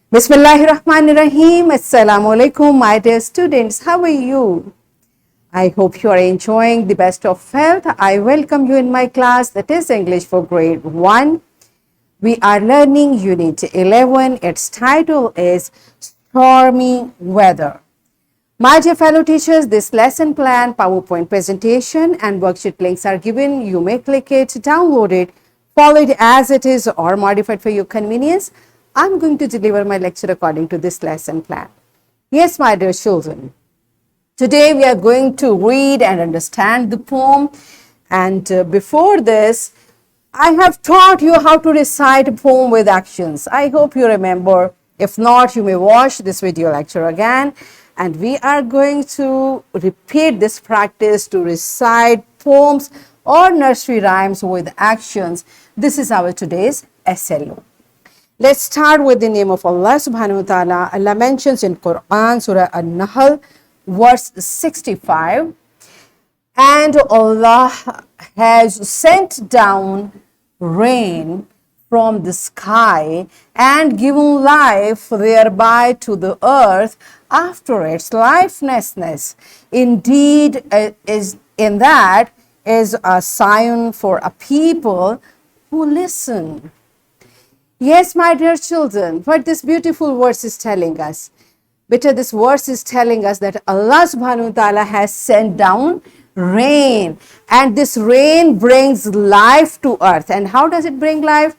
Bismillahirrahmanirrahim. Assalamu alaikum, my dear students. How are you? I hope you are enjoying the best of health. I welcome you in my class, that is English for grade 1. We are learning unit 11. Its title is Stormy Weather. My dear fellow teachers, this lesson plan, PowerPoint presentation and worksheet links are given. You may click it, download it, follow it as it is or modify it for your convenience. I'm going to deliver my lecture according to this lesson plan. Yes, my dear children, today we are going to read and understand the poem. And before this, I have taught you how to recite a poem with actions. I hope you remember. If not, you may watch this video lecture again. And we are going to repeat this practice to recite poems or nursery rhymes with actions. This is our today's SLO. Let's start with the name of Allah subhanahu wa ta'ala. Allah mentions in Quran, Surah An-Nahl, verse 65. And Allah has sent down rain from the sky and given life thereby to the earth after its lifelessness. Indeed, is in that is a sign for a people who listen. Yes, my dear children, what this beautiful verse is telling us. Better, this verse is telling us that Allah subhanahu wa ta'ala has sent down rain. And this rain brings life to earth. And how does it bring life?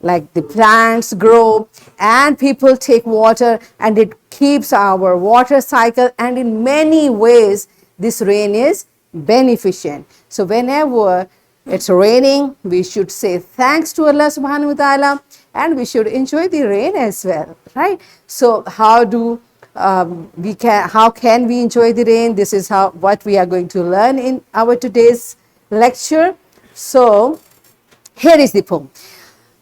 Like the plants grow and people take water and it keeps our water cycle. And in many ways, this rain is beneficent. So whenever it's raining, we should say thanks to Allah subhanahu wa ta'ala and we should enjoy the rain as well, right? So how can we enjoy the rain? This is what we are going to learn in our today's lecture. So here is the poem.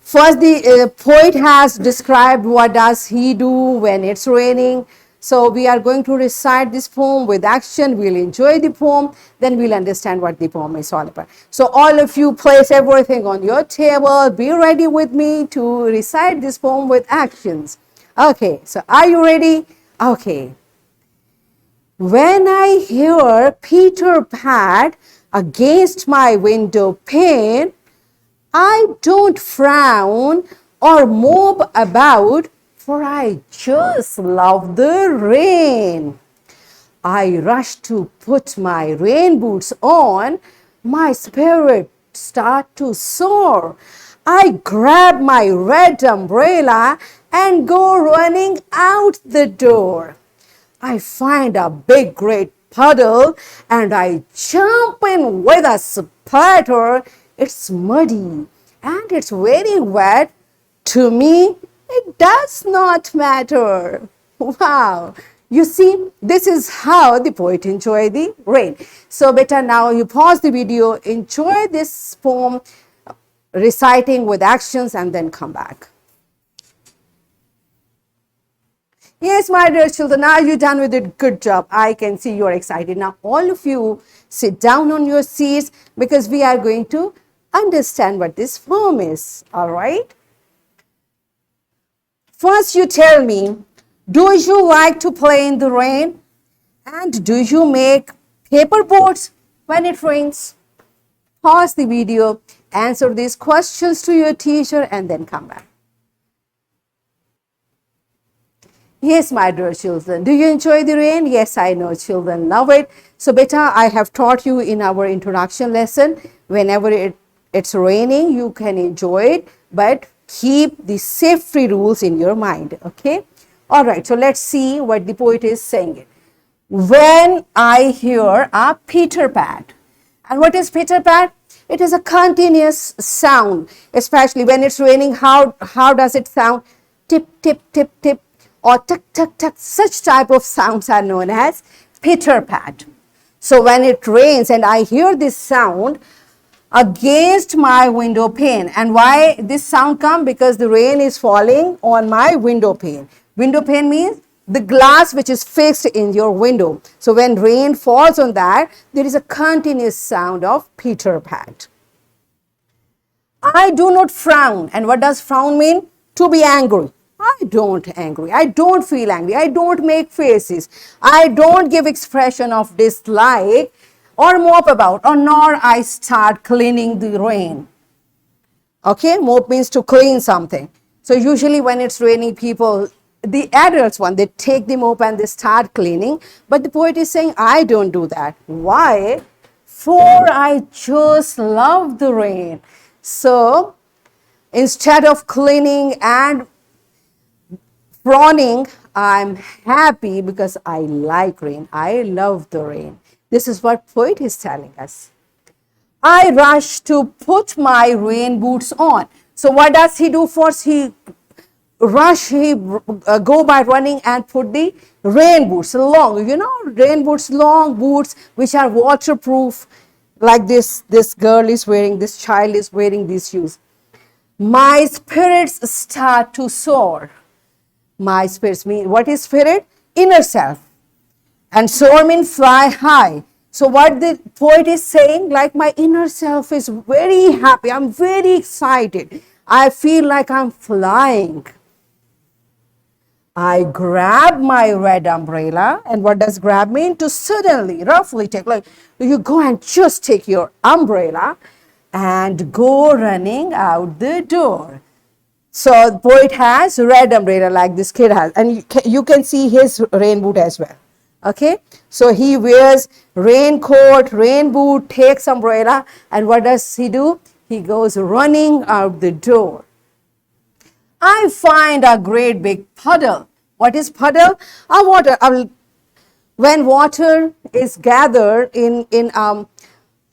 First, the poet has described what does he do when it's raining. So we are going to recite this poem with action. We'll enjoy the poem. Then we'll understand what the poem is all about. So all of you place everything on your table. Be ready with me to recite this poem with actions. Okay, so are you ready? Okay. When I hear Peter pat against my window pane, I don't frown or mope about, for I just love the rain. I rush to put my rain boots on, my spirit start to soar. I grab my red umbrella and go running out the door. I find a big great puddle and I jump in with a splatter. It's muddy and it's very wet. To me, it does not matter. Wow. You see, this is how the poet enjoyed the rain. So better now you pause the video, enjoy this poem, reciting with actions and then come back. Yes, my dear children, are you done with it? Good job. I can see you are excited. Now all of you sit down on your seats because we are going to understand what this poem is. All right. First, you tell me, do you like to play in the rain? And do you make paper boats when it rains? Pause the video, answer these questions to your teacher, and then come back. Yes, my dear children, do you enjoy the rain? Yes, I know children love it. So, beta, I have taught you in our introduction lesson, whenever it's raining, you can enjoy it, but keep the safety rules in your mind, okay? All right, so let's see what the poet is saying. When I hear a Peter pat. And what is Peter pat? It is a continuous sound, especially when it's raining. How does it sound? Tip, tip, tip, tip, or tuck, tuck, tuck. Such type of sounds are known as Peter pat. So when it rains and I hear this sound against my window pane. And why this sound come? Because the rain is falling on my window pane. Window pane means the glass which is fixed in your window. So when rain falls on that, there is a continuous sound of Peter pat. I do not frown. And what does frown mean? To be angry. I don't angry. I don't feel angry. I don't make faces. I don't give expression of dislike or mop about, or nor I start cleaning the rain. Okay, mop means to clean something. So usually when it's raining, people, the adults one, they take the mop and they start cleaning. But the poet is saying, I don't do that. Why? For I just love the rain. So instead of cleaning and frowning, I'm happy because I like rain. I love the rain. This is what poet is telling us. I rush to put my rain boots on. So what does he do first? He go by running and put the rain boots, long, rain boots, long boots, which are waterproof, like this girl is wearing, this child is wearing these shoes. My spirits start to soar. My spirits mean, what is spirit? Inner self. And soar means fly high. So what the poet is saying, like my inner self is very happy. I'm very excited. I feel like I'm flying. I grab my red umbrella. And what does grab mean? To suddenly, roughly take, like you go and just take your umbrella and go running out the door. So the poet has red umbrella like this kid has, and you can see his rain boot as well. Okay, so he wears raincoat, rain boot, takes umbrella, and what does he do? He goes running out the door. I find a great big puddle. What is puddle? A water. When water is gathered in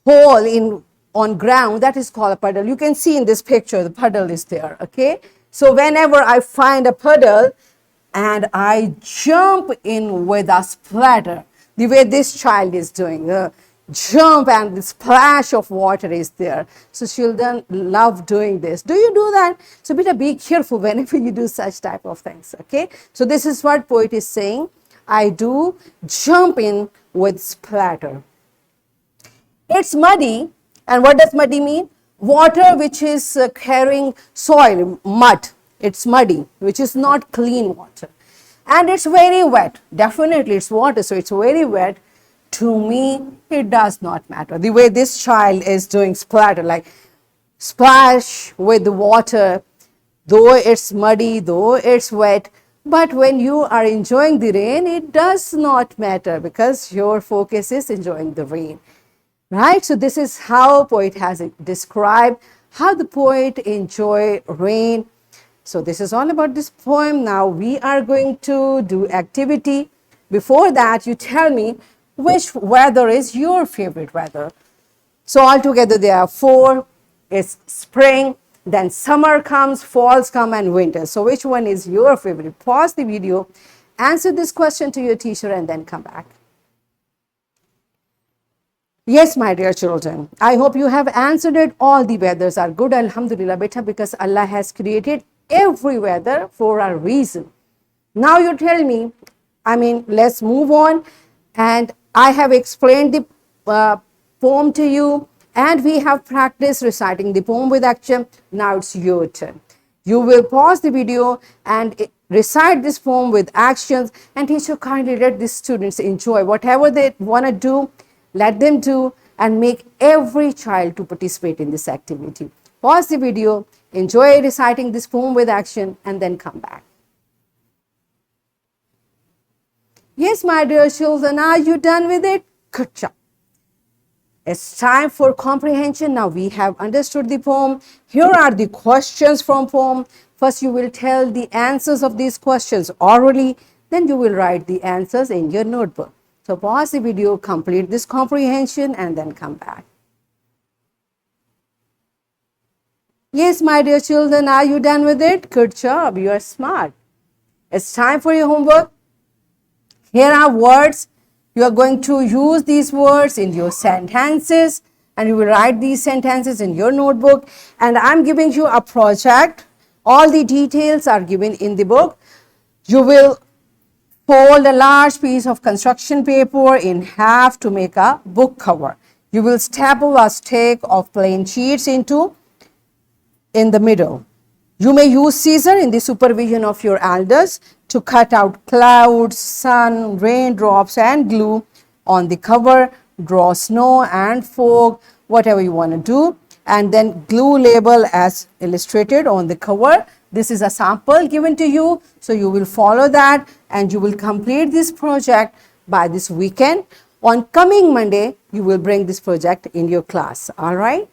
hole in on ground, that is called a puddle. You can see in this picture, the puddle is there, okay? So whenever I find a puddle and I jump in with a splatter, the way this child is doing, jump and the splash of water is there. So children love doing this. Do you do that? So be careful whenever you do such type of things, okay? So this is what poet is saying. I do jump in with splatter. It's muddy. And what does muddy mean? Water which is carrying soil, mud. It's muddy, which is not clean water. And it's very wet. Definitely it's water, so it's very wet. To me, it does not matter. The way this child is doing splatter, like splash with the water, though it's muddy, though it's wet, but when you are enjoying the rain, it does not matter because your focus is enjoying the rain. Right? So this is how poet has described how the poet enjoy rain. So this is all about this poem. Now we are going to do activity. Before that, you tell me which weather is your favorite weather. So altogether there are 4. It's spring, then summer comes, falls come, and winter. So which one is your favorite? Pause the video, answer this question to your teacher, and then come back. Yes, my dear children, I hope you have answered it. All the weathers are good, alhamdulillah, beta, because Allah has created every weather for a reason. Now you tell me, let's move on. And I have explained the poem to you, and we have practiced reciting the poem with action. Now it's your turn. You will pause the video and recite this poem with actions, and teacher kindly let the students enjoy whatever they want to do. Let them do and make every child to participate in this activity. Pause the video, enjoy reciting this poem with action, and then come back. Yes, my dear children, are you done with it? Good job. It's time for comprehension. Now we have understood the poem. Here are the questions from poem. First, you will tell the answers of these questions orally. Then you will write the answers in your notebook. So pause the video, complete this comprehension, and then come back. Yes, my dear children, are you done with it? Good job, you are smart. It's time for your homework. Here are words. You are going to use these words in your sentences, and you will write these sentences in your notebook. And I'm giving you a project. All the details are given in the book. You will fold a large piece of construction paper in half to make a book cover. You will staple a stack of plain sheets in the middle. You may use scissor in the supervision of your elders to cut out clouds, sun, raindrops and glue on the cover. Draw snow and fog, whatever you want to do, and then glue label as illustrated on the cover. This is a sample given to you, so you will follow that and you will complete this project by this weekend. On coming Monday, you will bring this project in your class, all right?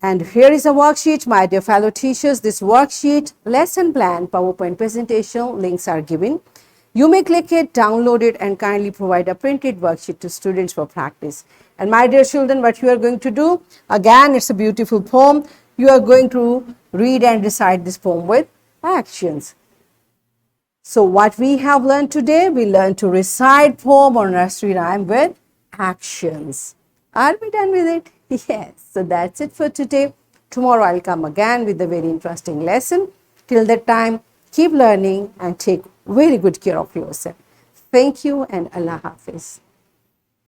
And here is a worksheet, my dear fellow teachers. This worksheet, lesson plan, PowerPoint presentation, links are given. You may click it, download it, and kindly provide a printed worksheet to students for practice. And my dear children, what you are going to do, again, it's a beautiful poem. You are going to read and recite this poem with actions. So what we have learned today, we learned to recite poem or nursery rhyme with actions. Are we done with it? Yes. So that's it for today. Tomorrow I'll come again with a very interesting lesson. Till that time, keep learning and take very good care of yourself. Thank you and Allah Hafiz.